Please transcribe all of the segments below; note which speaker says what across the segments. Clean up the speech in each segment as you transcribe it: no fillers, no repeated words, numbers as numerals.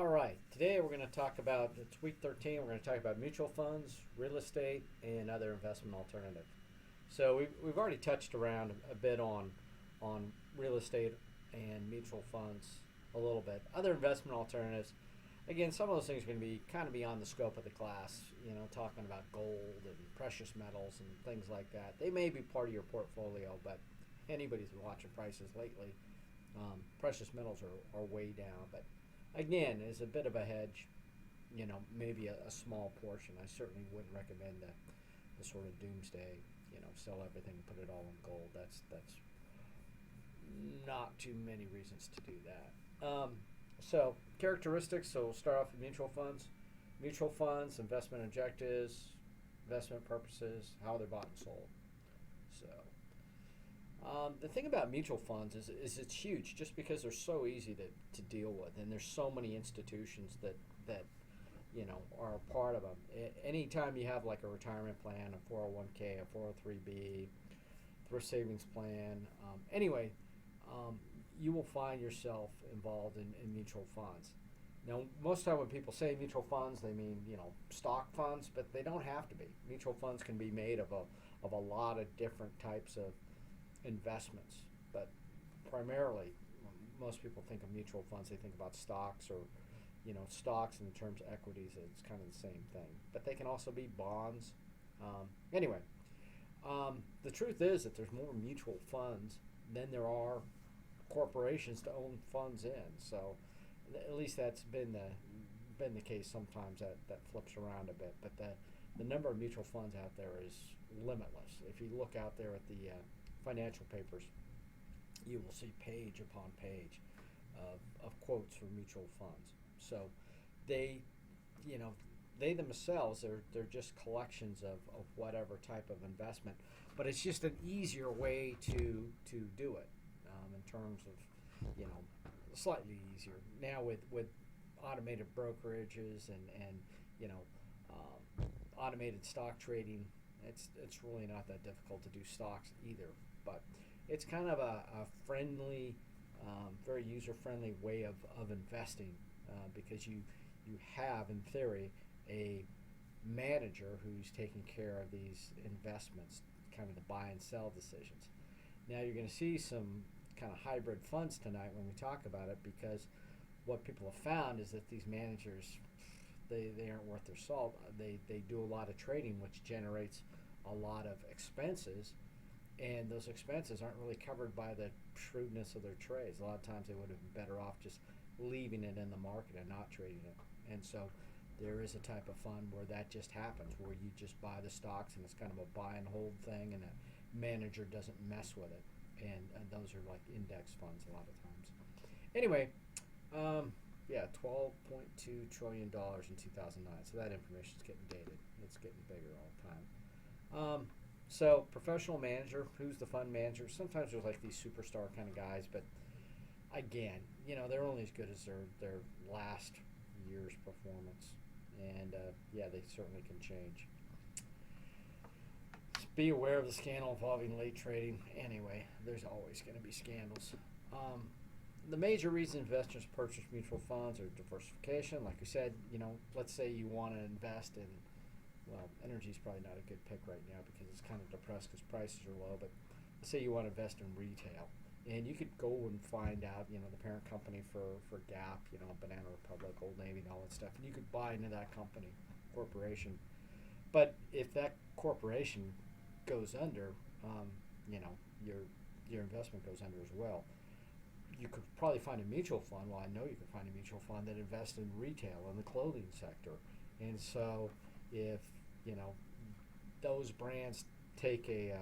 Speaker 1: All right, today we're going to talk about, it's week 13, we're going to talk about mutual funds, real estate, and other investment alternatives. So we've already touched around a bit on real estate and mutual funds a little bit. Other investment alternatives, again, some of those things are going to be kind of beyond the scope of the class, talking about gold and precious metals and things like that. They may be part of your portfolio, but anybody's been watching prices lately, precious metals are way down. But again, as a bit of a hedge, maybe a small portion. I certainly wouldn't recommend the sort of doomsday, sell everything and put it all in gold. That's not too many reasons to do that. So characteristics. So we'll start off with mutual funds. Mutual funds, investment objectives, investment purposes, how they're bought and sold. So the thing about mutual funds is it's huge just because they're so easy to deal with, and there's so many institutions that are a part of them. Anytime you have like a retirement plan, a 401k, a 403b, thrift savings plan, you will find yourself involved in mutual funds. Now, most of the time when people say mutual funds, they mean stock funds, but they don't have to be. Mutual funds can be made of a lot of different types of investments, but primarily most people think of mutual funds, they think about stocks or stocks in terms of equities. It's kind of the same thing, but they can also be bonds. The truth is that there's more mutual funds than there are corporations to own funds in. So at least that's been the case. Sometimes that flips around a bit, but the number of mutual funds out there is limitless. If you look out there at the financial papers, you will see page upon page of quotes for mutual funds. So they themselves, they're just collections of whatever type of investment, but it's just an easier way to do it in terms of slightly easier now with automated brokerages and automated stock trading. It's really not that difficult to do stocks either, but it's kind of a friendly, very user-friendly way of investing because you have, in theory, a manager who's taking care of these investments, kind of the buy and sell decisions. Now you're going to see some kind of hybrid funds tonight when we talk about it, because what people have found is that these managers, they aren't worth their salt. They do a lot of trading, which generates a lot of expenses, and those expenses aren't really covered by the shrewdness of their trades. A lot of times they would have been better off just leaving it in the market and not trading it. And so there is a type of fund where that just happens, where you just buy the stocks and it's kind of a buy and hold thing, and a manager doesn't mess with it. And those are like index funds a lot of times. Anyway, $12.2 trillion in 2009. So that information is getting dated. It's getting bigger all the time. So professional manager, who's the fund manager? Sometimes there's like these superstar kind of guys, but again, they're only as good as their last year's performance. And they certainly can change. Be aware of the scandal involving late trading. Anyway, there's always going to be scandals. The major reasons investors purchase mutual funds are diversification. Like we said, let's say you want to invest in, energy is probably not a good pick right now because it's kind of depressed because prices are low, but let's say you want to invest in retail. And you could go and find out, the parent company for Gap, Banana Republic, Old Navy, and all that stuff. And you could buy into that company, corporation. But if that corporation goes under, your investment goes under as well. You could probably find a mutual fund. Well, I know you could find a mutual fund that invests in retail and the clothing sector. And so if those brands take a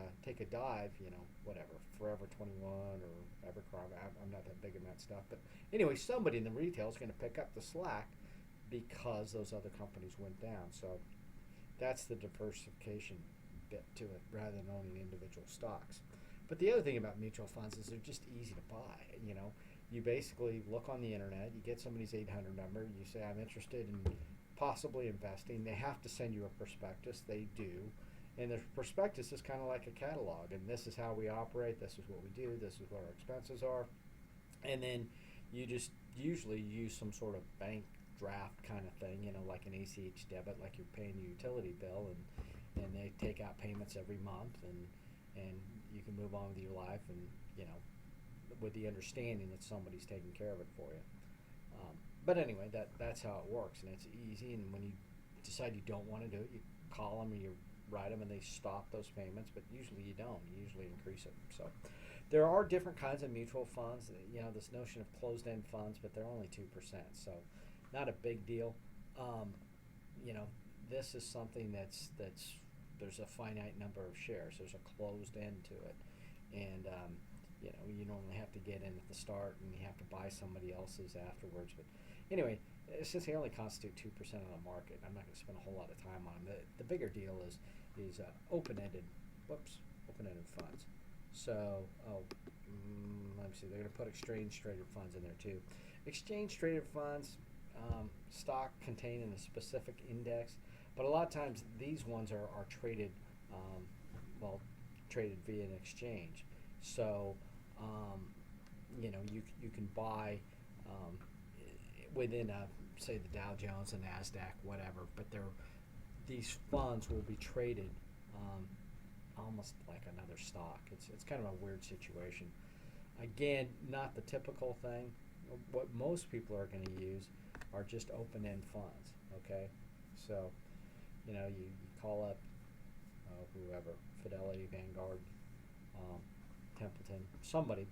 Speaker 1: dive, whatever, Forever 21 or Abercrombie. I'm not that big in that stuff, but anyway, somebody in the retail is going to pick up the slack because those other companies went down. So that's the diversification bit to it, rather than owning individual stocks. But the other thing about mutual funds is they're just easy to buy. You basically look on the internet, you get somebody's 800 number, you say, I'm interested in possibly investing. They have to send you a prospectus. They do. And the prospectus is kind of like a catalog, and this is how we operate, this is what we do, this is what our expenses are. And then you just usually use some sort of bank draft kind of thing, like an ACH debit, like you're paying a utility bill, and they take out payments every month, and you can move on with your life, and with the understanding that somebody's taking care of it for you. But anyway, that's how it works, and it's easy. And when you decide you don't want to do it, you call them or you write them, and they stop those payments. But usually you don't. You usually increase it. So there are different kinds of mutual funds. This notion of closed-end funds, but they're only 2%, so not a big deal. This is something that's there's a finite number of shares. There's a closed end to it, and you normally have to get in at the start, and you have to buy somebody else's afterwards. But anyway, since they only constitute 2% of the market, I'm not going to spend a whole lot of time on them. The bigger deal is open-ended funds. So, let me see, they're going to put exchange-traded funds in there too. Exchange-traded funds, stock contained in a specific index, but a lot of times these ones are traded, traded via an exchange. So, you can buy within say the Dow Jones, the NASDAQ, whatever, but these funds will be traded almost like another stock. It's kind of a weird situation. Again, not the typical thing. What most people are going to use are just open-end funds. Okay, so you call up whoever, Fidelity, Vanguard, Templeton, somebody,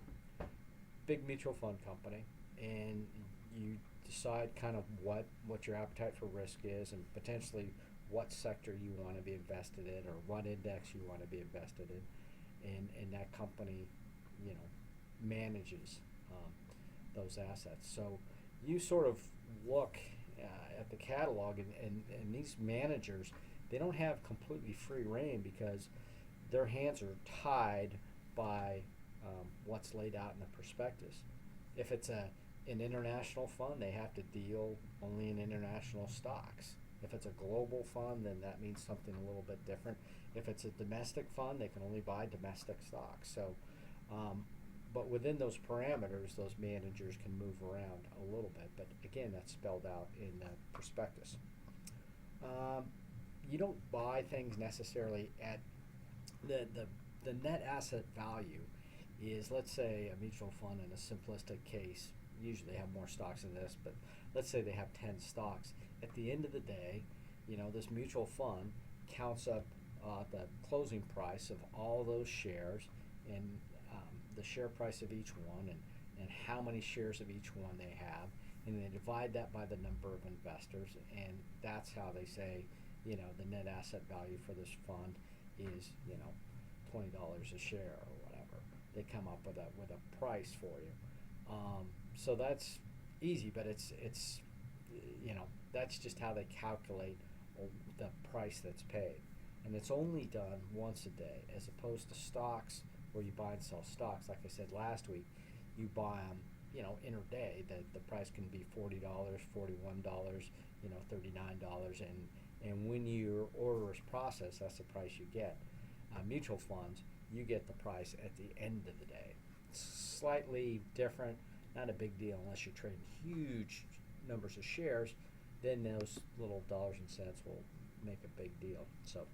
Speaker 1: big mutual fund company, and you decide kind of what your appetite for risk is, and potentially what sector you want to be invested in, or what index you want to be invested in, and that company, manages those assets. So you sort of look at the catalog, and these managers, they don't have completely free reign because their hands are tied by what's laid out in the prospectus. If it's an international fund, they have to deal only in international stocks. If it's a global fund, then that means something a little bit different. If it's a domestic fund, they can only buy domestic stocks. So, but within those parameters, those managers can move around a little bit. But again, that's spelled out in the prospectus. You don't buy things necessarily at the net asset value is, let's say, a mutual fund in a simplistic case. Usually they have more stocks than this, but let's say they have 10 stocks. At the end of the day, this mutual fund counts up the closing price of all those shares, and the share price of each one, and how many shares of each one they have, and they divide that by the number of investors, and that's how they say, the net asset value for this fund is, $20 a share or whatever. They come up with a price for you. So that's easy, but it's that's just how they calculate the price that's paid, and it's only done once a day, as opposed to stocks where you buy and sell stocks. Like I said last week, you buy them, intraday. The price can be $40, $41, $39, and when your order is processed, that's the price you get. Mutual funds, you get the price at the end of the day. It's slightly different, not a big deal unless you're trading huge numbers of shares. Then those little dollars and cents will make a big deal. So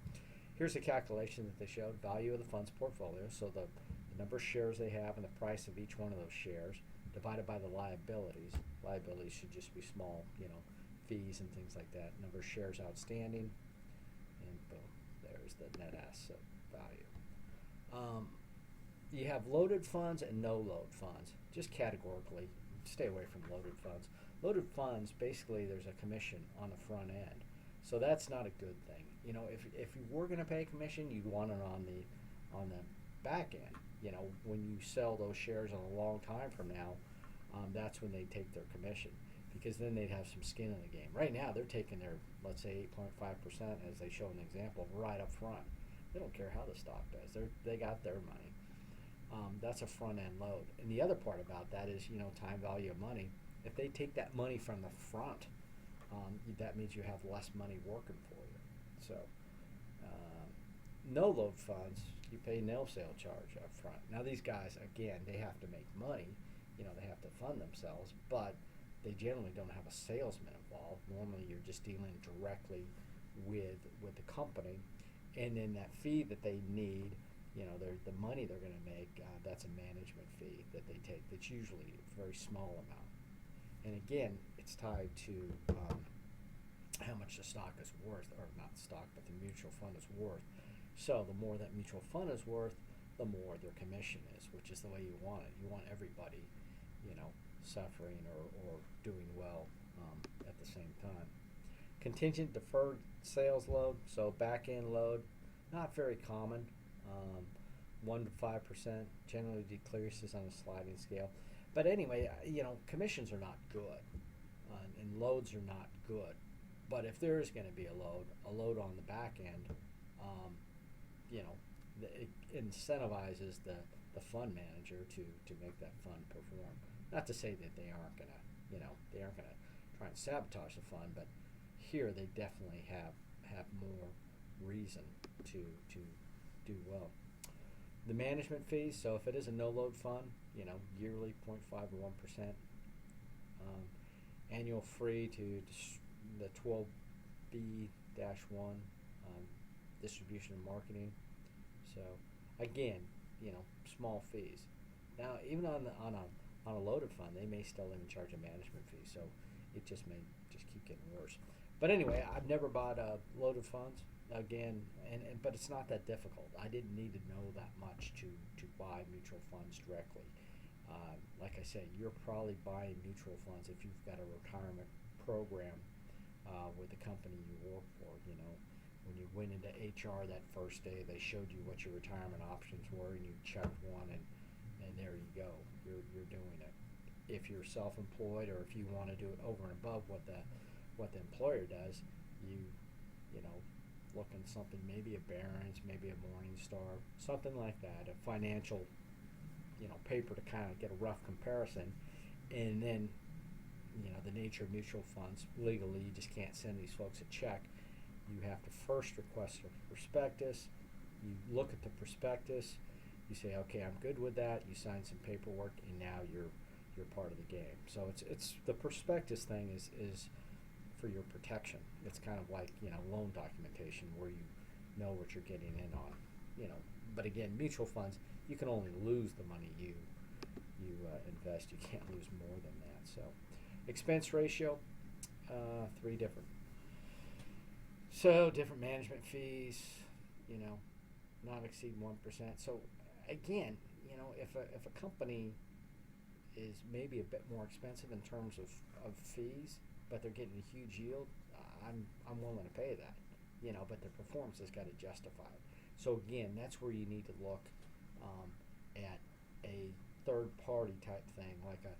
Speaker 1: here's a calculation that they showed: value of the fund's portfolio, so the number of shares they have and the price of each one of those shares, divided by the liabilities. Liabilities should just be small, fees and things like that. Number of shares outstanding, and boom, there's the net asset value. You have loaded funds and no load funds. Just categorically, stay away from loaded funds. Loaded funds, basically, there's a commission on the front end, so that's not a good thing. If you were going to pay a commission, you'd want it on the back end. When you sell those shares in a long time from now, that's when they take their commission, because then they'd have some skin in the game. Right now, they're taking their, let's say, 8.5%, as they show an example, right up front. They don't care how the stock does. They got their money. That's a front-end load. And the other part about that is, time value of money. If they take that money from the front, that means you have less money working for you. So, no-load funds, you pay no sale charge up front. Now, these guys, again, they have to make money. They have to fund themselves, but they generally don't have a salesman involved. Normally, you're just dealing directly with the company, and then that fee that they need, the money they're going to make, that's a management fee that they take. That's usually a very small amount. And again, it's tied to how much the stock is worth, or not stock, but the mutual fund is worth. So the more that mutual fund is worth, the more their commission is, which is the way you want it. You want everybody, suffering or doing well at the same time. Contingent deferred sales load, so back end load, not very common. 1 to 5% generally decreases on a sliding scale. But anyway, commissions are not good, and loads are not good. But if there is going to be a load on the back end, it incentivizes the fund manager to make that fund perform. Not to say that they aren't going to try and sabotage the fund, but here they definitely have more reason to do well. The management fees, so if it is a no-load fund, yearly 0.5 to 1%. Annual free to the 12B-1 distribution and marketing. So again, small fees. Now, even on a loaded fund, they may still even charge a management fee. So it just may just keep getting worse. But anyway, I've never bought loaded funds. Again, but it's not that difficult. I didn't need to know that much to buy mutual funds directly. Like I said, you're probably buying mutual funds if you've got a retirement program with the company you work for. When you went into HR that first day, they showed you what your retirement options were, and you checked one, and there you go. You're doing it. If you're self-employed, or if you want to do it over and above what the employer does, you look in something, maybe a Barron's, maybe a Morningstar, something like that, a financial paper to kind of get a rough comparison. And then the nature of mutual funds, legally you just can't send these folks a check. You have to first request a prospectus. You look at the prospectus, you say, okay, I'm good with that, you sign some paperwork, and now you're part of the game. So it's the prospectus thing is for your protection. It's kind of like loan documentation, where you know what you're getting in on. But again, mutual funds, you can only lose the money you invest. You can't lose more than that. So expense ratio, 3 different. So different management fees, not exceed 1%. So again, if a company is maybe a bit more expensive in terms of fees, but they're getting a huge yield, I'm willing to pay that, but the performance has got to justify it. So again, that's where you need to look at a third-party type thing, like a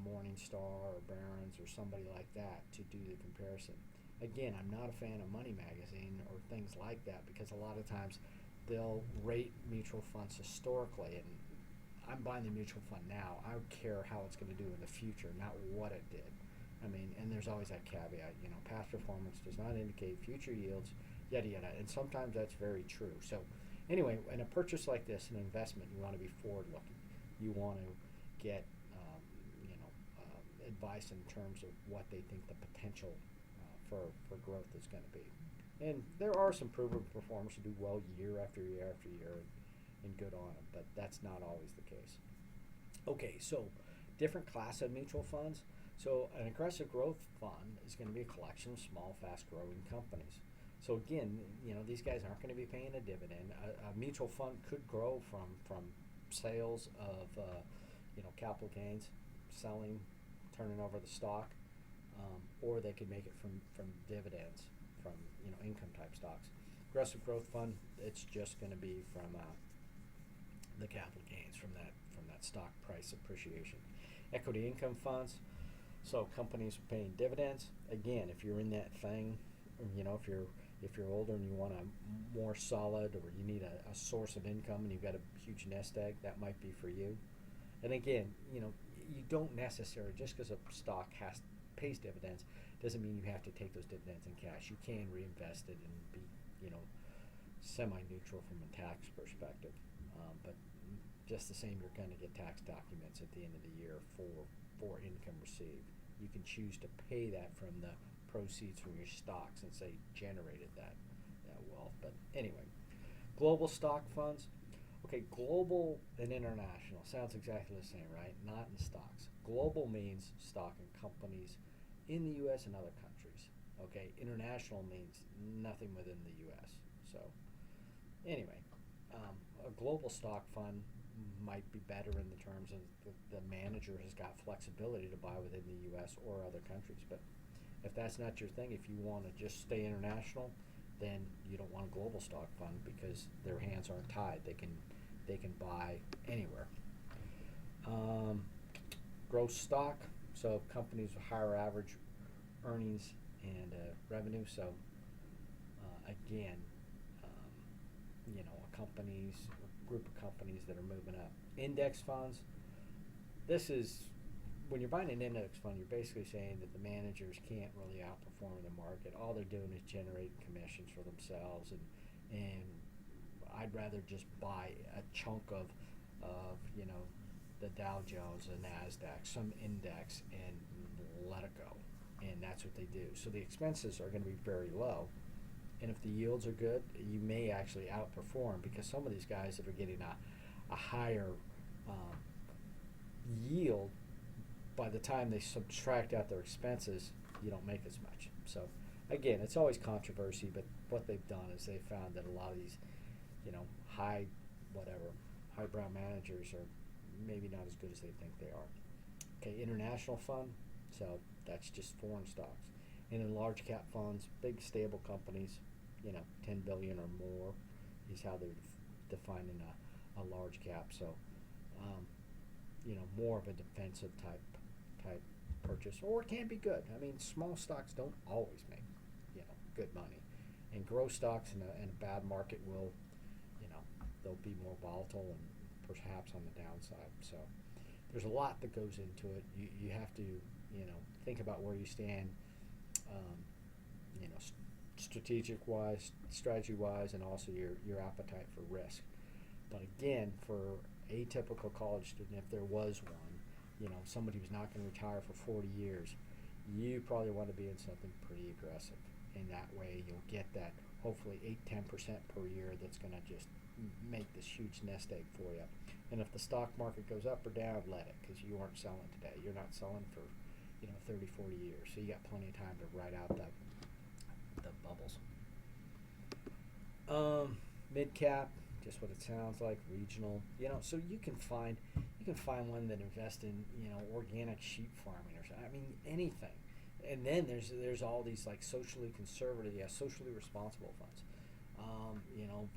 Speaker 1: Morningstar or Barron's or somebody like that, to do the comparison. Again, I'm not a fan of Money Magazine or things like that, because a lot of times they'll rate mutual funds historically, and I'm buying the mutual fund now. I don't care how it's going to do in the future, not what it did. And there's always that caveat, past performance does not indicate future yields, yada yada, and sometimes that's very true. So anyway, in a purchase like this, an investment, you want to be forward-looking. You want to get advice in terms of what they think the potential for growth is going to be. And there are some proven performers who do well year after year after year, and good on them, but that's not always the case. Okay, so different class of mutual funds. So an aggressive growth fund is going to be a collection of small, fast-growing companies. So again, these guys aren't going to be paying a dividend. A mutual fund could grow from sales of capital gains, selling, turning over the stock, or they could make it from dividends, from income type stocks. Aggressive growth fund, it's just going to be from the capital gains from that stock price appreciation. Equity income funds, so companies are paying dividends. Again, if you're in that thing, if you're older and you want a more solid, or you need a source of income and you've got a huge nest egg, that might be for you. And again, you don't necessarily, just because a stock pays dividends, doesn't mean you have to take those dividends in cash. You can reinvest it and be, semi-neutral from a tax perspective. But just the same, you're going to get tax documents at the end of the year for income received. you can choose to pay that from the proceeds from your stocks and say generated that wealth. But anyway, global stock funds. Okay, global and international sounds exactly the same, right? Not in stocks. Global means stock in companies in the U.S. and other countries. Okay, international means nothing within the U.S. So anyway, a global stock fund might be better in the terms of the manager has got flexibility to buy within the U.S. or other countries. But if that's not your thing, if you want to just stay international, then you don't want a global stock fund because their hands aren't tied. They can buy anywhere. Um, Gross stock, so companies with higher average earnings and revenue. So again, a group of companies that are moving up. Index funds. This is when you're buying an index fund, you're basically saying that the managers can't really outperform the market. All they're doing is generating commissions for themselves, and I'd rather just buy a chunk of the Dow Jones, the Nasdaq, some index, and let it go. And that's what they do. So the expenses are going to be very low. And if the yields are good, you may actually outperform because some of these guys that are getting a higher yield, by the time they subtract out their expenses, you don't make as much. So again, it's always controversy, but what they've done is they've found that a lot of these, highbrow managers are maybe not as good as they think they are. Okay, international fund, so that's just foreign stocks. And in large cap funds, big stable companies, 10 billion or more is how they're defining a large cap. So, more of a defensive type purchase, or it can be good. I mean, small stocks don't always make, good money, and growth stocks in a bad market will, they'll be more volatile and perhaps on the downside. So there's a lot that goes into it. You have to, think about where you stand, strategy-wise, and also your appetite for risk. But again, for a typical college student, if there was one, somebody who's not going to retire for 40 years, you probably want to be in something pretty aggressive. And that way you'll get that hopefully 8-10% per year that's going to just make this huge nest egg for you. And if the stock market goes up or down, let it, because you aren't selling today. You're not selling for 30, 40 years. So you got plenty of time to ride out the bubbles. Mid cap, just what it sounds like. Regional, so you can find one that invests in organic sheep farming or something. I mean, anything. And then there's all these like socially conservative, socially responsible funds.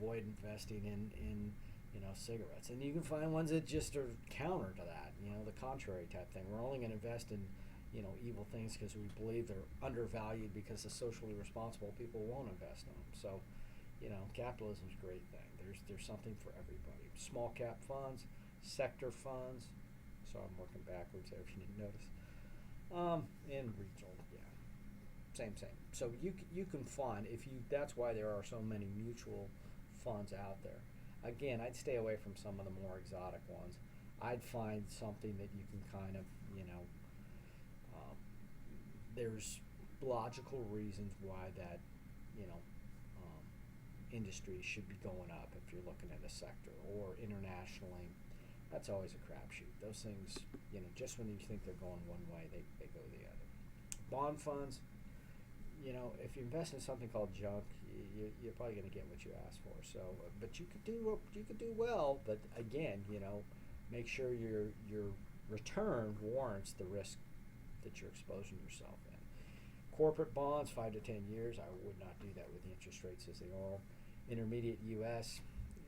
Speaker 1: Avoid investing in cigarettes. And you can find ones that just are counter to that, the contrary type thing. We're only going to invest in evil things because we believe they're undervalued because the socially responsible people won't invest in them. So, capitalism's a great thing. There's something for everybody. Small cap funds, sector funds. So I'm working backwards there if you didn't notice. And regional, same. So you can find that's why there are so many mutual funds out there. Again, I'd stay away from some of the more exotic ones. I'd find something that you can kind of, there's logical reasons why that, industry should be going up if you're looking at a sector, or internationally. That's always a crapshoot. Those things, just when you think they're going one way, they go the other. Bond funds, if you invest in something called junk, you're probably going to get what you ask for. So, but you could do well. But again, make sure your return warrants the risk that you're exposing yourself in. Corporate bonds, 5 to 10 years. I would not do that with the interest rates as they are. Intermediate U.S.,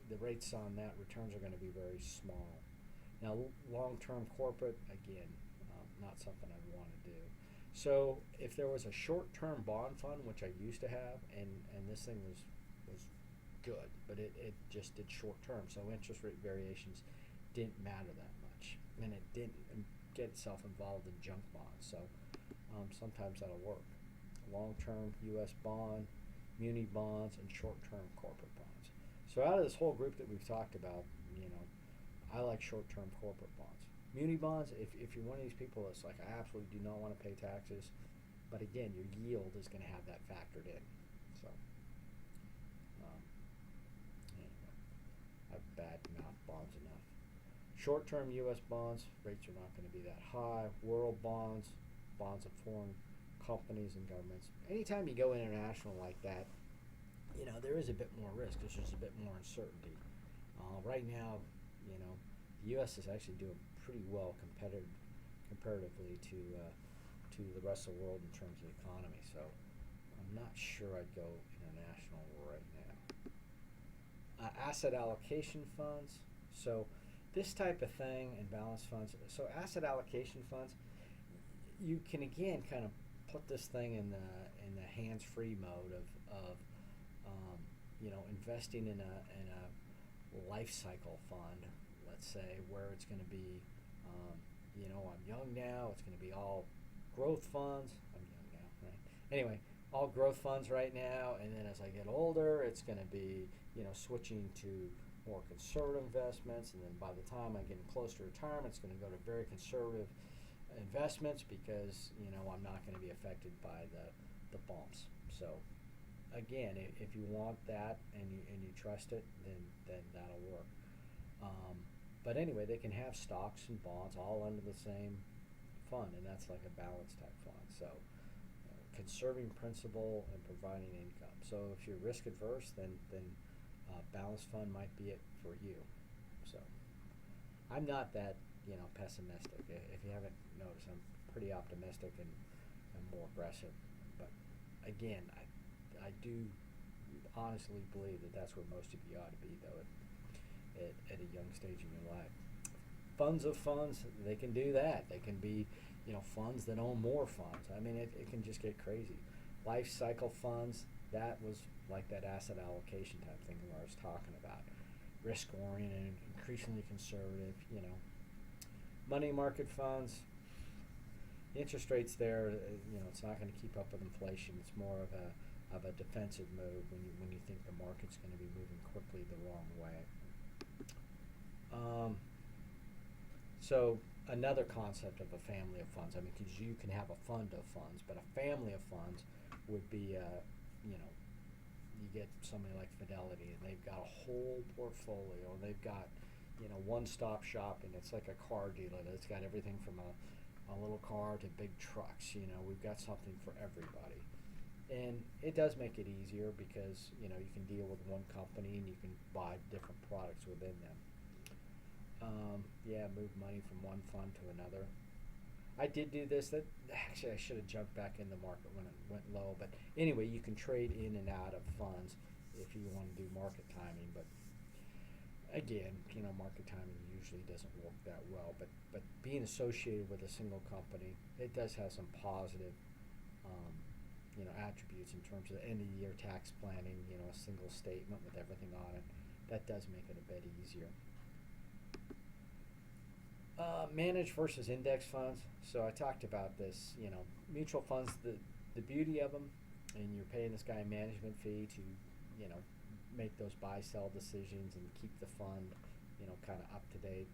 Speaker 1: the rates on that returns are going to be very small. Now, long-term corporate, again, not something I'd want to do. So if there was a short-term bond fund, which I used to have, and this thing was good, but it just did short-term, so interest rate variations didn't matter that much, and it didn't get itself involved in junk bonds. So sometimes that'll work. Long-term U.S. bond, muni bonds, and short-term corporate bonds. So out of this whole group that we've talked about, I like short-term corporate bonds. Muni bonds, if you're one of these people that's like, I absolutely do not want to pay taxes, but again, your yield is going to have that factored in. So, anyway, I've bad mouth bonds enough. Short-term U.S. bonds, rates are not going to be that high. World bonds, bonds of foreign companies and governments. Anytime you go international like that, there is a bit more risk. There's just a bit more uncertainty. Right now, the U.S. is actually doing pretty well comparatively to the rest of the world in terms of the economy. So I'm not sure I'd go international right now. Asset allocation funds. So this type of thing and balance funds. So asset allocation funds, you can again kind of put this thing in the hands-free mode of investing in a life cycle fund, let's say, where it's going to be, I'm young now, it's going to be all growth funds. I'm young now, right? Anyway, all growth funds right now, and then as I get older, it's going to be, switching to more conservative investments, and then by the time I get close to retirement, it's going to go to very conservative investments because, I'm not going to be affected by the bumps. So again, if you want that and you trust it, then that'll work. But anyway, they can have stocks and bonds all under the same fund, and that's like a balance type fund. So conserving principal and providing income. So if you're risk adverse, then balanced fund might be it for you. So I'm not that pessimistic. If you haven't noticed, I'm pretty optimistic and more aggressive. But again, I do honestly believe that that's where most of you ought to be, though, at a young stage in your life. Funds of funds, they can do that. They can be, funds that own more funds. I mean, it can just get crazy. Life cycle funds, that was like that asset allocation type thing where I was talking about. Risk oriented, increasingly conservative, Money market funds, interest rates there, it's not going to keep up with inflation. It's more of a defensive move when you think the market's going to be moving quickly the wrong way. So another concept of a family of funds. I mean, because you can have a fund of funds, but a family of funds would be, you get somebody like Fidelity, and they've got a whole portfolio. They've got, one-stop shopping. It's like a car dealer. It's got everything from a little car to big trucks. We've got something for everybody. And it does make it easier because, you can deal with one company and you can buy different products within them. Move money from one fund to another. I did do this. Actually, I should have jumped back in the market when it went low. But anyway, you can trade in and out of funds if you want to do market timing. But again, market timing usually doesn't work that well. But being associated with a single company, it does have some positive attributes in terms of end of the year tax planning, a single statement with everything on it. That does make it a bit easier. Managed versus index funds. So I talked about this, mutual funds, the beauty of them, and you're paying this guy a management fee to, make those buy-sell decisions and keep the fund, kind of up to date.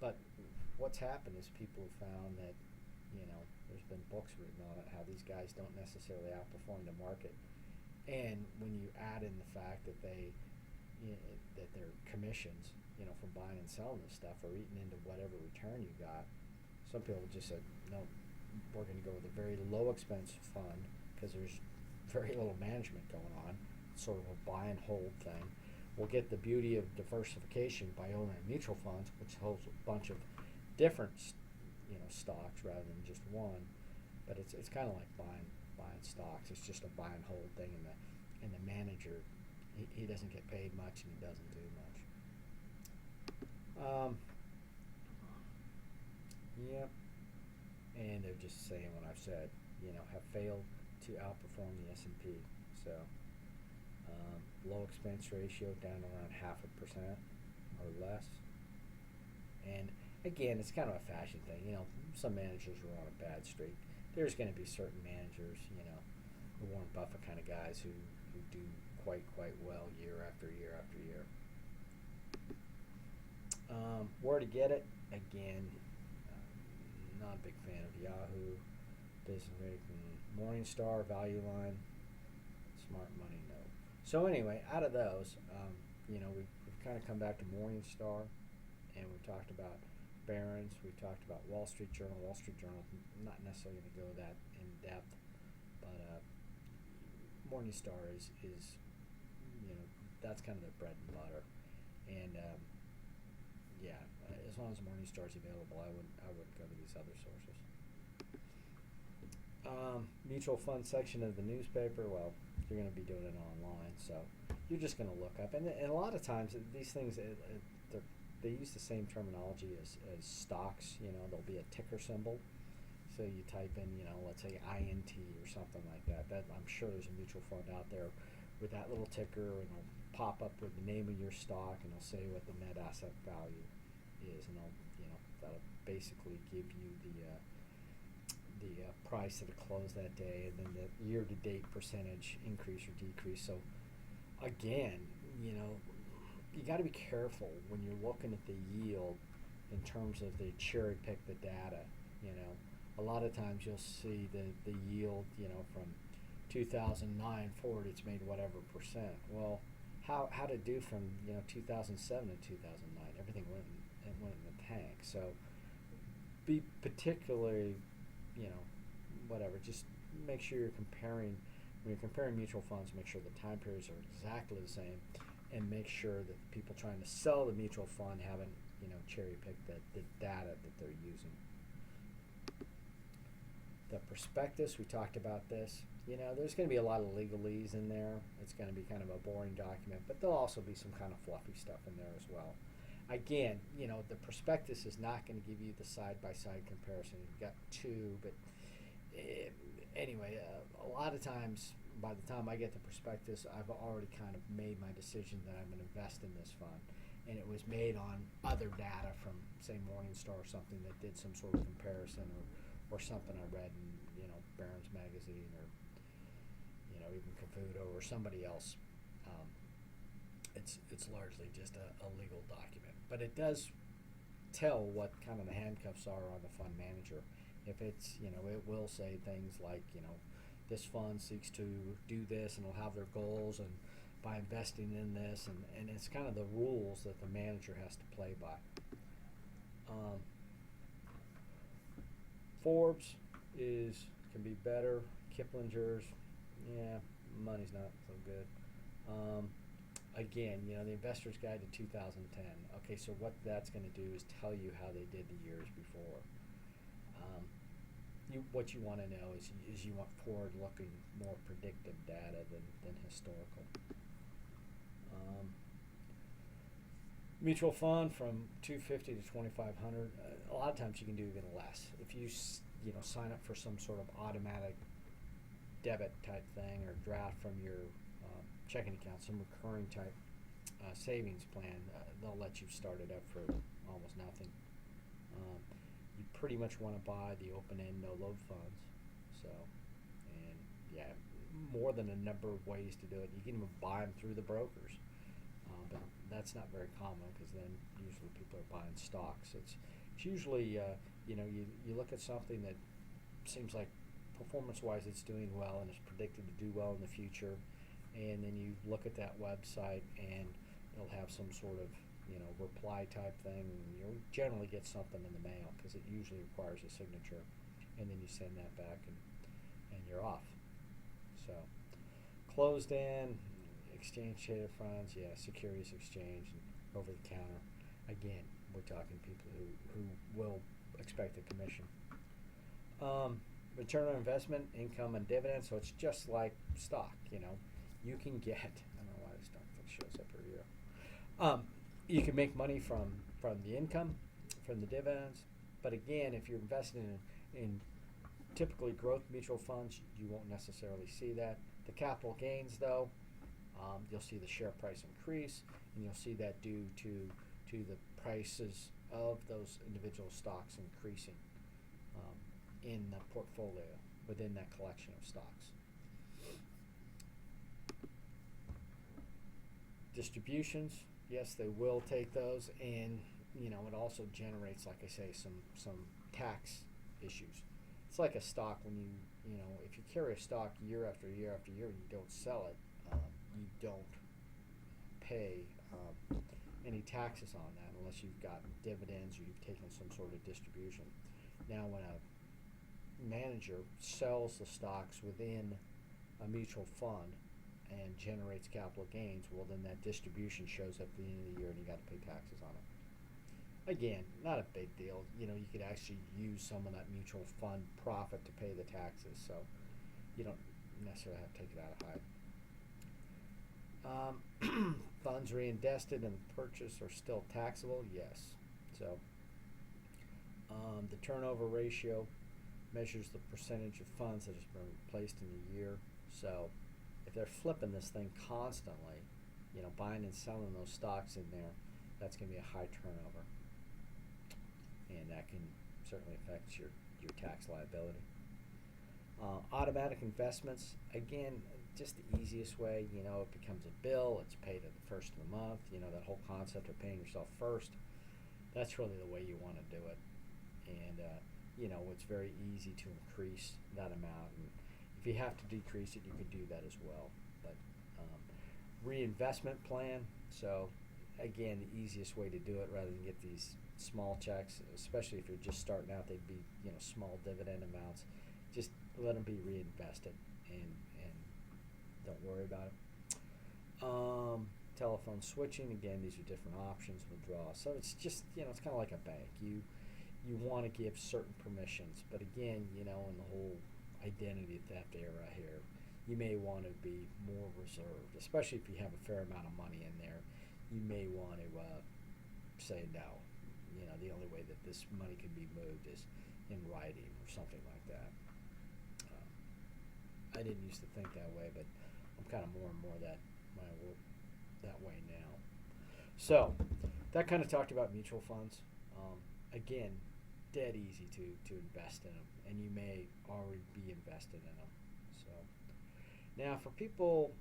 Speaker 1: But what's happened is people have found that, there's been books written on it, how these guys don't necessarily outperform the market. And when you add in the fact that that their commissions, from buying and selling this stuff are eating into whatever return you got, some people just said, no, we're going to go with a very low expense fund because there's very little management going on, sort of a buy and hold thing. We'll get the beauty of diversification by owning mutual funds, which holds a bunch of different stocks rather than just one. But it's kind of like buying stocks. It's just a buy and hold thing, and the manager, he doesn't get paid much and he doesn't do much. And they're just saying what I've said, have failed to outperform the S&P. So low expense ratio down around 0.5% or less. And again, it's kind of a fashion thing. Some managers are on a bad streak. There's going to be certain managers, the Warren Buffett kind of guys who do quite well year after year after year. Where to get it? again, not a big fan of Yahoo, Business Week, Morningstar, Value Line, Smart Money, no. So anyway, out of those, we've kind of come back to Morningstar, and we've talked about Barron's, we've talked about Wall Street Journal. Wall Street Journal, not necessarily going to go that in depth, but Morningstar is that's kind of their bread and butter, and as long as Morningstar is available, I wouldn't go to these other sources. Mutual fund section of the newspaper, well, you're going to be doing it online, so you're just going to look up, and a lot of times these things they use the same terminology as stocks. There'll be a ticker symbol, so you type in let's say INT or something like that. That I'm sure there's a mutual fund out there with that little ticker, and it'll pop up with the name of your stock, and it'll say what the net asset value is, and that'll basically give you the price at a close that day, and then the year-to-date percentage increase or decrease. So again, you got to be careful when you're looking at the yield in terms of the cherry pick the data. A lot of times you'll see the yield, from 2009 forward, it's made whatever percent. Well, how to do from 2007 to 2009? Everything went in the tank. So be particularly, whatever. Just make sure you're comparing. When you're comparing mutual funds, make sure the time periods are exactly the same, and make sure that the people trying to sell the mutual fund haven't cherry picked the data that they're using. The prospectus, we talked about this. There's going to be a lot of legalese in there. It's going to be kind of a boring document, but there'll also be some kind of fluffy stuff in there as well. Again, the prospectus is not going to give you the side-by-side comparison. You've got two, but anyway, a lot of times, by the time I get the prospectus, I've already kind of made my decision that I'm going to invest in this fund. And it was made on other data from, say, Morningstar or something that did some sort of comparison, or something I read in, Barron's Magazine, or, even Cavuto or somebody else. It's largely just a legal document. But it does tell what kind of the handcuffs are on the fund manager. If it's, it will say things like, this fund seeks to do this, and it'll have their goals, and by investing in this, and it's kind of the rules that the manager has to play by. Forbes can be better. Kiplinger's, money's not so good. Again, the Investor's Guide to 2010. Okay, so what that's going to do is tell you how they did the years before. What you want to know is you want forward-looking, more predictive data than historical. Mutual fund from $250 to $2,500. A lot of times you can do even less. If you sign up for some sort of automatic debit type thing, or draft from your checking account, some recurring type savings plan, they'll let you start it up for almost nothing. You pretty much want to buy the open-end no-load funds. So, and more than a number of ways to do it. You can even buy them through the brokers, but that's not very common, because then usually people are buying stocks. It's usually you look at something that seems like performance-wise it's doing well and is predicted to do well in the future, and then you look at that website and it'll have some sort of reply type thing, and you'll generally get something in the mail, because it usually requires a signature, and then you send that back, and you're off. So closed end, exchange traded funds, securities exchange, and over the counter. Again, we're talking people who will expect a commission. Return on investment, income, and dividends. So it's just like stock. You can get. I don't know why the stock thing shows up here. You can make money from the income, from the dividends. But again, if you're investing in typically growth mutual funds, you won't necessarily see that. The capital gains, though, you'll see the share price increase, and you'll see that due to the prices of those individual stocks increasing in the portfolio within that collection of stocks. Distributions, yes, they will take those, and it also generates, like I say, some tax issues. It's like a stock when if you carry a stock year after year after year and you don't sell it, you don't pay any taxes on that unless you've gotten dividends or you've taken some sort of distribution. Now, when a manager sells the stocks within a mutual fund and generates capital gains, well, then that distribution shows up at the end of the year and you got to pay taxes on it. Again, not a big deal. You could actually use some of that mutual fund profit to pay the taxes, so you don't necessarily have to take it out of hide. Funds reinvested in the purchase are still taxable, yes. So the turnover ratio measures the percentage of funds that has been replaced in a year. So if they're flipping this thing constantly, buying and selling those stocks in there, that's going to be a high turnover. And that can certainly affect your tax liability. Automatic investments, again, just the easiest way. It becomes a bill, it's paid at the first of the month. That whole concept of paying yourself first, that's really the way you want to do it. And it's very easy to increase that amount, and if you have to decrease it, you could do that as well. But reinvestment plan, so again, the easiest way to do it, rather than get these small checks, especially if you're just starting out, they'd be small dividend amounts. Just let them be reinvested, and don't worry about it. Telephone switching, again, these are different options, withdrawal. So it's just it's kind of like a bank. You want to give certain permissions, but again, in the whole identity theft era here, you may want to be more reserved, especially if you have a fair amount of money in there. You may want to say no. The only way that this money can be moved is in writing or something like that. I didn't used to think that way, but I'm kind of more and more that way now. So that kind of talked about mutual funds. Again, dead easy to invest in them, and you may already be invested in them. So now, for people,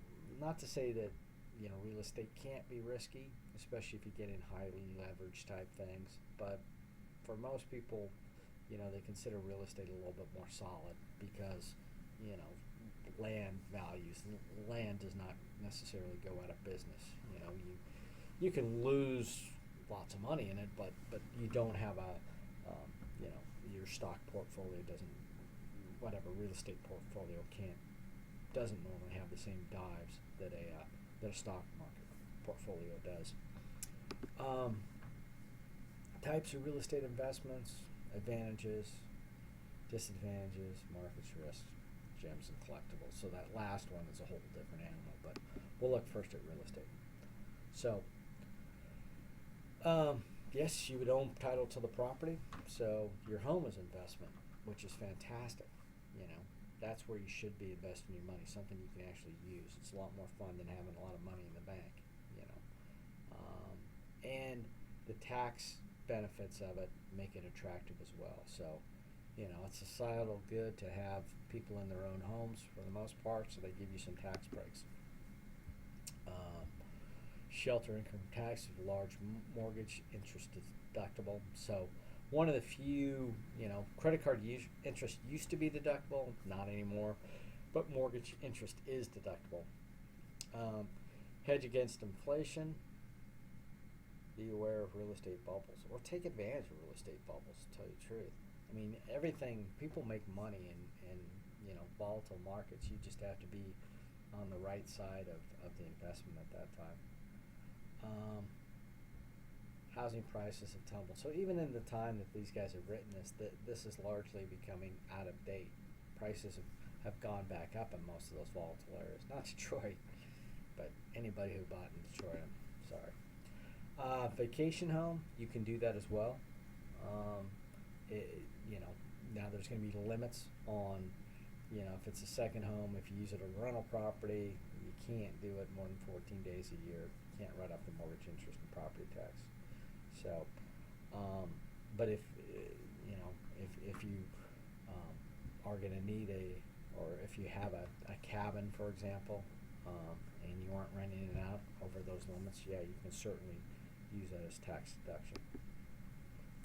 Speaker 1: not to say that real estate can't be risky, especially if you get in highly leveraged type things, but for most people, they consider real estate a little bit more solid because land values. Land does not necessarily go out of business. You can lose lots of money in it, but you don't have your stock portfolio real estate portfolio doesn't normally have the same dives that a stock market portfolio does. Types of real estate investments, advantages, disadvantages, markets, risks, gems, and collectibles. So that last one is a whole different animal, but we'll look first at real estate. So yes, you would own title to the property, so your home is investment, which is fantastic. That's where you should be investing your money, something you can actually use. It's a lot more fun than having a lot of money in the bank. And the tax benefits of it make it attractive as well. So it's a societal good to have people in their own homes for the most part, so they give you some tax breaks. Shelter income tax, large mortgage interest deductible. So one of the few, credit card interest used to be deductible, not anymore, but mortgage interest is deductible. Hedge against inflation. Be aware of real estate bubbles, or take advantage of real estate bubbles, to tell you the truth. I mean, people make money in volatile markets. You just have to be on the right side of the investment at that time. Housing prices have tumbled. So even in the time that these guys have written this, this is largely becoming out of date. Prices have gone back up in most of those volatile areas. Not Detroit, but anybody who bought in Detroit, I'm sorry. Vacation home, you can do that as well. Now there's going to be limits on, if it's a second home, if you use it as a rental property, you can't do it more than 14 days a year. You can't write off the mortgage interest and property tax. So, but if you are going to need or if you have a cabin, for example, and you aren't renting it out over those limits, yeah, you can certainly use that as tax deduction.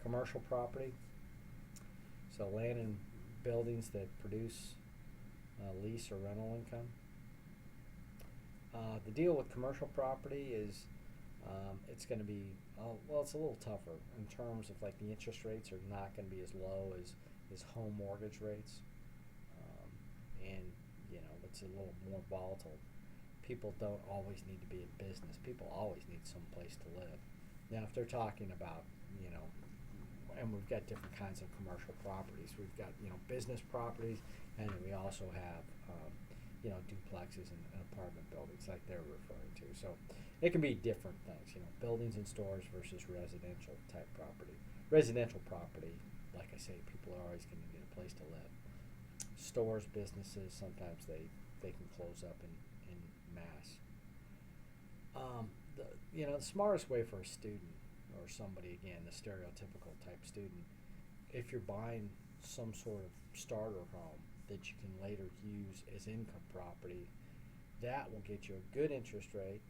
Speaker 1: commercial property, so land and buildings that produce lease or rental income. The deal with commercial property is it's going to be, it's a little tougher in terms of like the interest rates are not going to be as low as home mortgage rates. And, it's a little more volatile. People don't always need to be in business. People always need some place to live. Now, if they're talking about, and we've got different kinds of commercial properties. We've got, business properties, and then we also have, duplexes and apartment buildings like they're referring to. So it can be different things, buildings and stores versus residential type property. Residential property, like I say, people are always going to need a place to live. Stores, businesses, sometimes they can close up in mass. The smartest way for a student or somebody, again, the stereotypical type student, if you're buying some sort of starter home that you can later use as income property, that will get you a good interest rate.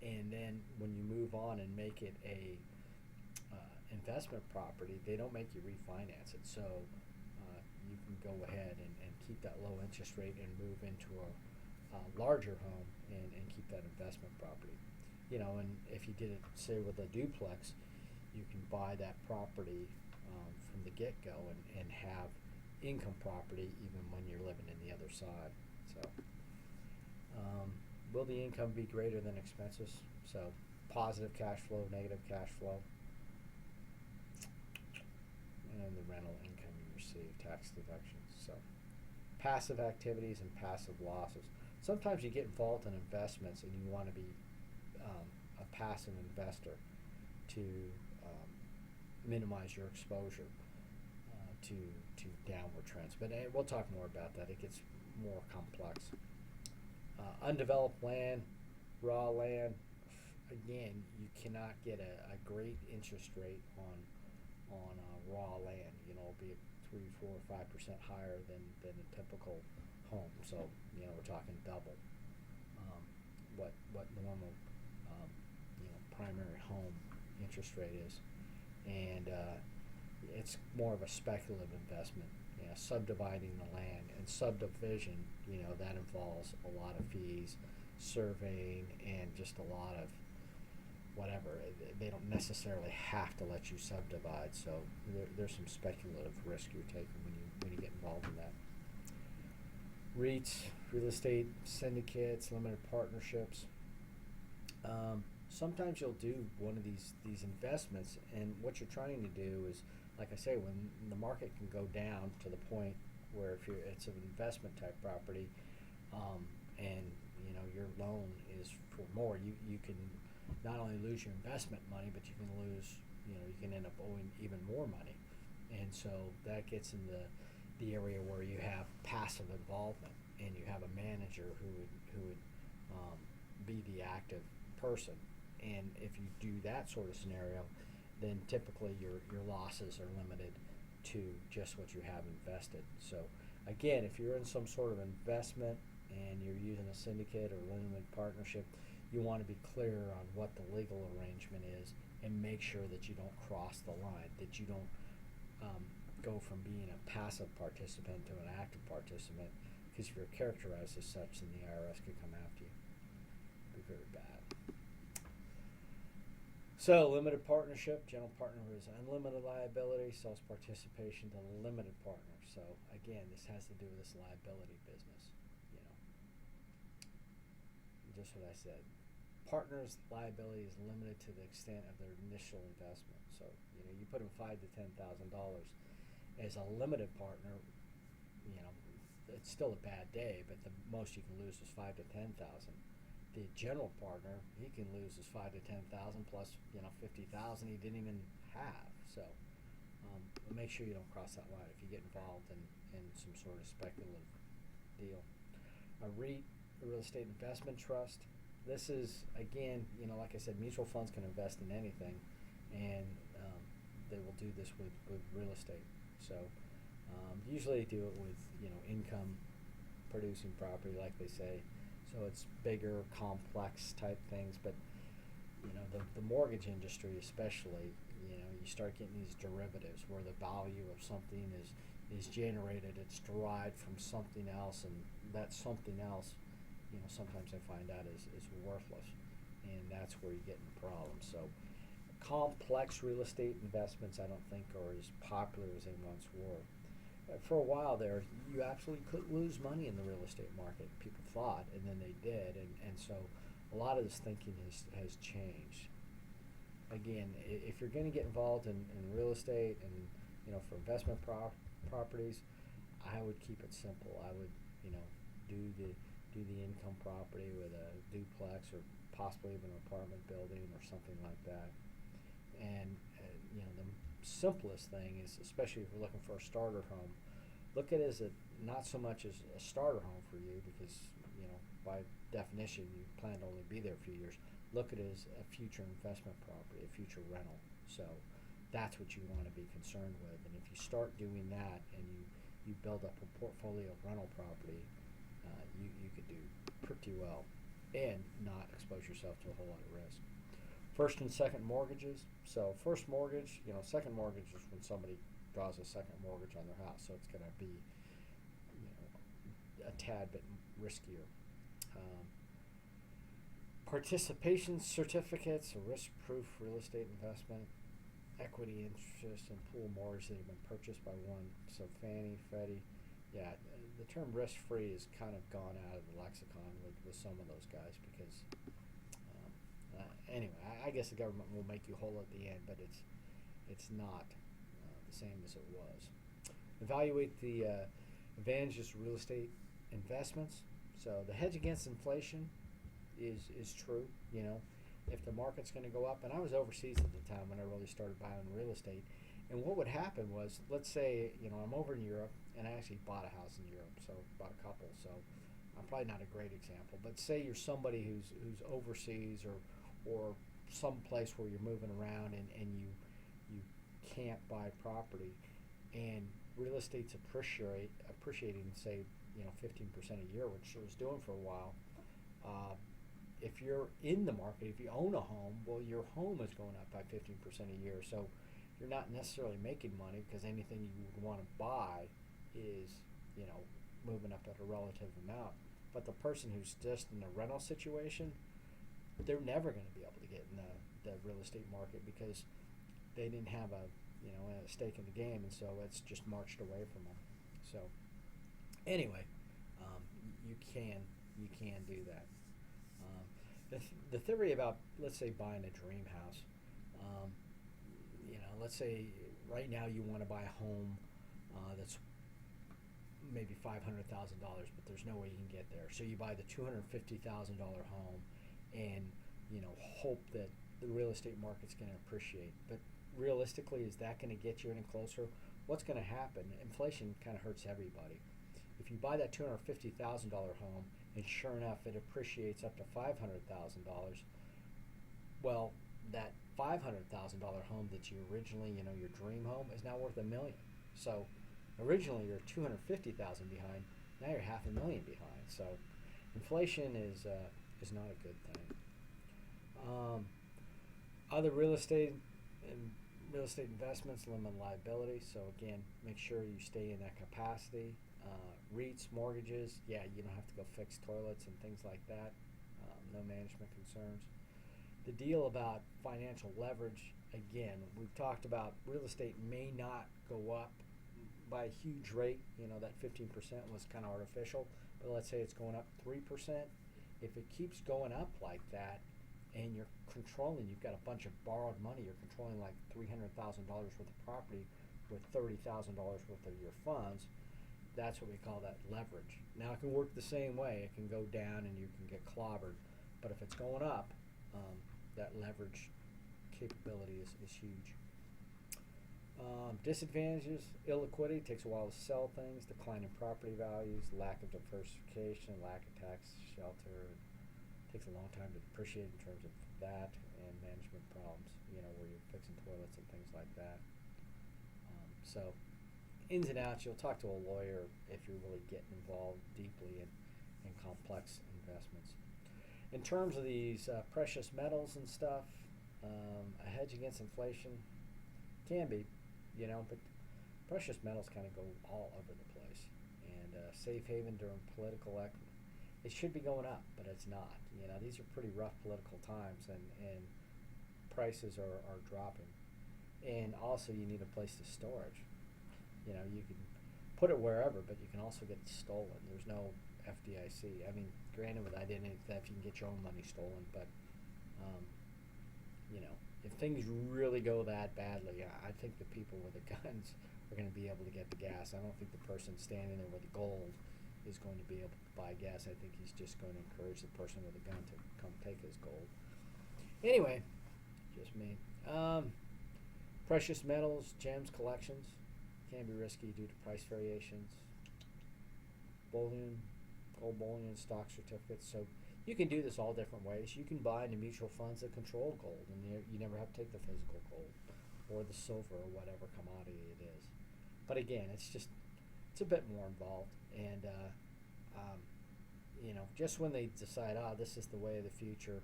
Speaker 1: And then when you move on and make it a investment property, they don't make you refinance it. So you can go ahead and keep that low interest rate and move into a larger home and keep that investment property. And if you did it, say, with a duplex, you can buy that property from the get-go and have income property even when you're living in the other side. So will the income be greater than expenses? So positive cash flow, negative cash flow, and the rental income you receive, tax deductions. So passive activities and passive losses. Sometimes you get involved in investments and you want to be a passive investor to minimize your exposure to downward trends. But we'll talk more about that. It gets more complex. Undeveloped land, raw land. Again, you cannot get a great interest rate on raw land. It'll be 3, 4, 5% higher than a typical home. So we're talking double what normal primary home interest rate is, and it's more of a speculative investment. Subdividing the land, and subdivision, that involves a lot of fees, surveying, and just a lot of whatever. They don't necessarily have to let you subdivide, so there's some speculative risk you're taking when you get involved in that. REITs, real estate syndicates, limited partnerships. Sometimes you'll do one of these investments, and what you're trying to do is, like I say, when the market can go down to the point where if it's an investment type property, and your loan is for more, you can not only lose your investment money, but you can lose, you can end up owing even more money, and so that gets in the area where you have passive involvement, and you have a manager who would be the active person. And if you do that sort of scenario, then typically your losses are limited to just what you have invested. So again, if you're in some sort of investment and you're using a syndicate or limited partnership, you want to be clear on what the legal arrangement is and make sure that you don't cross the line, that you don't go from being a passive participant to an active participant, because if you're characterized as such, then the IRS could come after you. It'd be very bad. So, limited partnership, general partner has unlimited liability, sells participation to the limited partner. So, again, this has to do with this liability business. Just what I said. Partners' liability is limited to the extent of their initial investment. So, you put in $5,000 to $10,000 as a limited partner. It's still a bad day, but the most you can lose is $5,000 to $10,000. The general partner, he can lose his $5,000 to $10,000 plus $50,000 he didn't even have. So make sure you don't cross that line if you get involved in some sort of speculative deal. A REIT, a real estate investment trust. This is, again, like I said, mutual funds can invest in anything, and they will do this with real estate. So usually they do it with income producing property, like they say. So it's bigger, complex type things, but the mortgage industry especially, you start getting these derivatives where the value of something is generated, it's derived from something else, and that something else, sometimes I find out is worthless, and that's where you get into problems. So complex real estate investments I don't think are as popular as they once were. For a while there, you absolutely could lose money in the real estate market, people thought, and then they did, and so a lot of this thinking has changed. Again, if you're going to get involved in real estate and for investment properties, I would keep it simple. I would do the income property with a duplex or possibly even an apartment building or something like that. And the simplest thing is, especially if you're looking for a starter home, look at it as not so much as a starter home for you, because by definition you plan to only be there a few years. Look at it as a future investment property, a future rental. So that's what you want to be concerned with. And if you start doing that and you build up a portfolio of rental property, you could do pretty well and not expose yourself to a whole lot of risk. First and second mortgages. So first mortgage, second mortgage is when somebody draws a second mortgage on their house. So it's going to be a tad bit riskier. Participation certificates, a risk-proof real estate investment, equity interest, and pool mortgage that have been purchased by one. So Fannie, Freddie, the term risk-free has kind of gone out of the lexicon with some of those guys because, anyway, I guess the government will make you whole at the end, but it's not the same as it was. Evaluate the advantages of real estate investments. So the hedge against inflation is true. If the market's going to go up, and I was overseas at the time when I really started buying real estate, and what would happen was, let's say I'm over in Europe and I actually bought a house in Europe, so bought a couple. So I'm probably not a great example, but say you're somebody who's overseas or some place where you're moving around and you can't buy property, and real estate's appreciating, say 15% a year, which it was doing for a while. If you're in the market, if you own a home, well, your home is going up by 15% a year. So you're not necessarily making money because anything you would want to buy is, moving up at a relative amount. But the person who's just in a rental situation, they're never going to be able to get in the real estate market because they didn't have a stake in the game, and so it's just marched away from them. So anyway, you can do that. The theory about, let's say, buying a dream house, let's say right now you want to buy a home that's maybe $500,000, but there's no way you can get there. So you buy the $250,000 home and hope that the real estate market's going to appreciate. But realistically, is that going to get you any closer? What's going to happen? Inflation kind of hurts everybody. If you buy that $250,000 home and sure enough it appreciates up to $500,000, well, that $500,000 home that you originally, your dream home, is now worth $1 million. So originally you're $250,000 behind. Now you're $500,000 behind. So inflation is not a good thing. Other real estate investments, limited liability. So again, make sure you stay in that capacity. REITs, mortgages, you don't have to go fix toilets and things like that. No management concerns. The deal about financial leverage, again, we've talked about real estate may not go up by a huge rate. That 15% was kind of artificial, but let's say it's going up 3%. If it keeps going up like that, and you've got a bunch of borrowed money, you're controlling like $300,000 worth of property with $30,000 worth of your funds, that's what we call that leverage. Now it can work the same way. It can go down and you can get clobbered, but if it's going up, that leverage capability is huge. Disadvantages: illiquidity, takes a while to sell things, declining property values, lack of diversification, lack of tax shelter. Takes a long time to depreciate in terms of that, and management problems, where you're fixing toilets and things like that. So ins and outs, you'll talk to a lawyer if you're really getting involved deeply in complex investments. In terms of these precious metals and stuff, a hedge against inflation, Can be, but precious metals kind of go all over the place. And safe haven during it should be going up, but it's not. These are pretty rough political times, and prices are dropping. And also, you need a place to storage. You can put it wherever, but you can also get it stolen. There's no FDIC. I mean, granted, with identity theft, you can get your own money stolen, but um, if things really go that badly, I think the people with the guns are going to be able to get the gas. I don't think the person standing there with the gold is going to be able to buy gas. I think he's just going to encourage the person with the gun to come take his gold. Anyway, just me. Precious metals, gems collections can be risky due to price variations. Bullion, gold bullion, stock certificates. So you can do this all different ways. You can buy into mutual funds that control gold, and you never have to take the physical gold or the silver or whatever commodity it is. But again, it's a bit more involved. And just when they decide, this is the way of the future,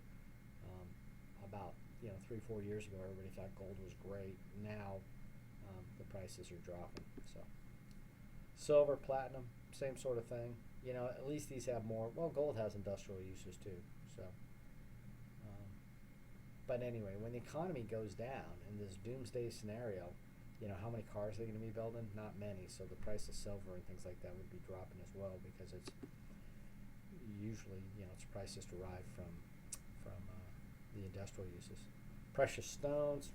Speaker 1: about 3-4 years ago, everybody thought gold was great. Now the prices are dropping. So silver, platinum, same sort of thing. At least these have more. Well, gold has industrial uses too. So, but anyway, when the economy goes down in this doomsday scenario, how many cars are they going to be building? Not many. So the price of silver and things like that would be dropping as well, because it's usually its price is derived from the industrial uses. Precious stones.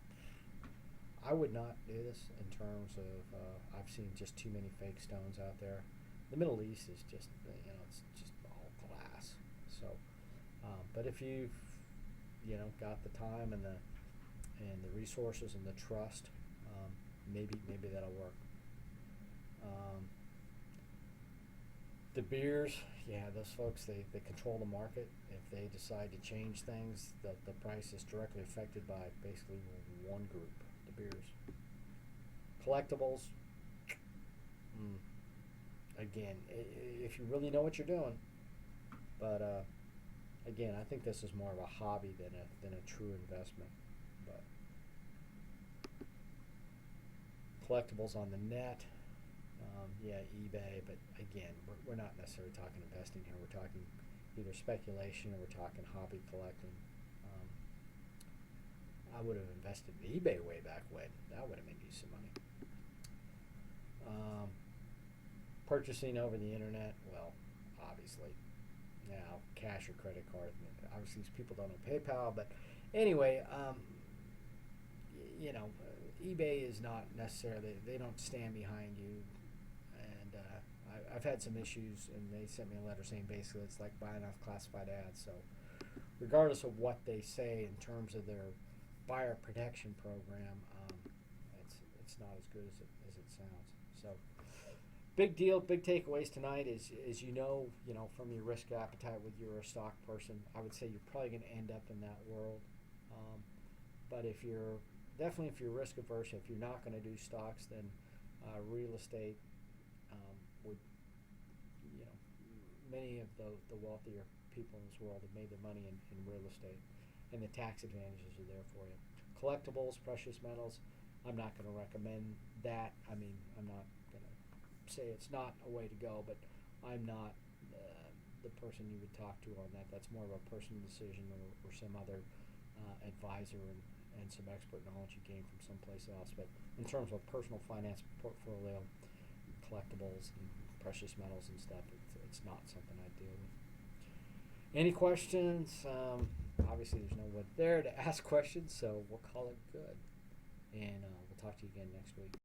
Speaker 1: I would not do this in terms of. I've seen just too many fake stones out there. The Middle East is just it's just all glass. So, but if you've got the time and the resources and the trust, maybe that'll work. The beers, those folks they control the market. If they decide to change things, the price is directly affected by basically one group, the beers. Collectibles. Again, if you really know what you're doing, but again, I think this is more of a hobby than a true investment. But collectibles on the net, eBay. But again, we're not necessarily talking investing here. We're talking either speculation or we're talking hobby collecting. I would have invested in eBay way back when. That would have made you some money. Purchasing over the internet, well, obviously, now cash or credit card. Obviously, these people don't know PayPal, but anyway, eBay is not necessarily, they don't stand behind you. And I've had some issues, and they sent me a letter saying basically it's like buying off classified ads. So regardless of what they say in terms of their buyer protection program, it's not as good as it sounds. So big deal, big takeaways tonight is from your risk appetite, with you're a stock person, I would say you're probably going to end up in that world. But if you're risk averse, if you're not going to do stocks, then real estate would, many of the wealthier people in this world have made their money in real estate, and the tax advantages are there for you. Collectibles, precious metals, I'm not going to recommend that. I mean, I'm not going to say it's not a way to go, but I'm not the person you would talk to on that. That's more of a personal decision, or some other advisor and some expert knowledge you gain from someplace else. But in terms of personal finance portfolio, collectibles and precious metals and stuff, it's not something I deal with. Any questions? Obviously, there's no one there to ask questions, so we'll call it good. And we'll talk to you again next week.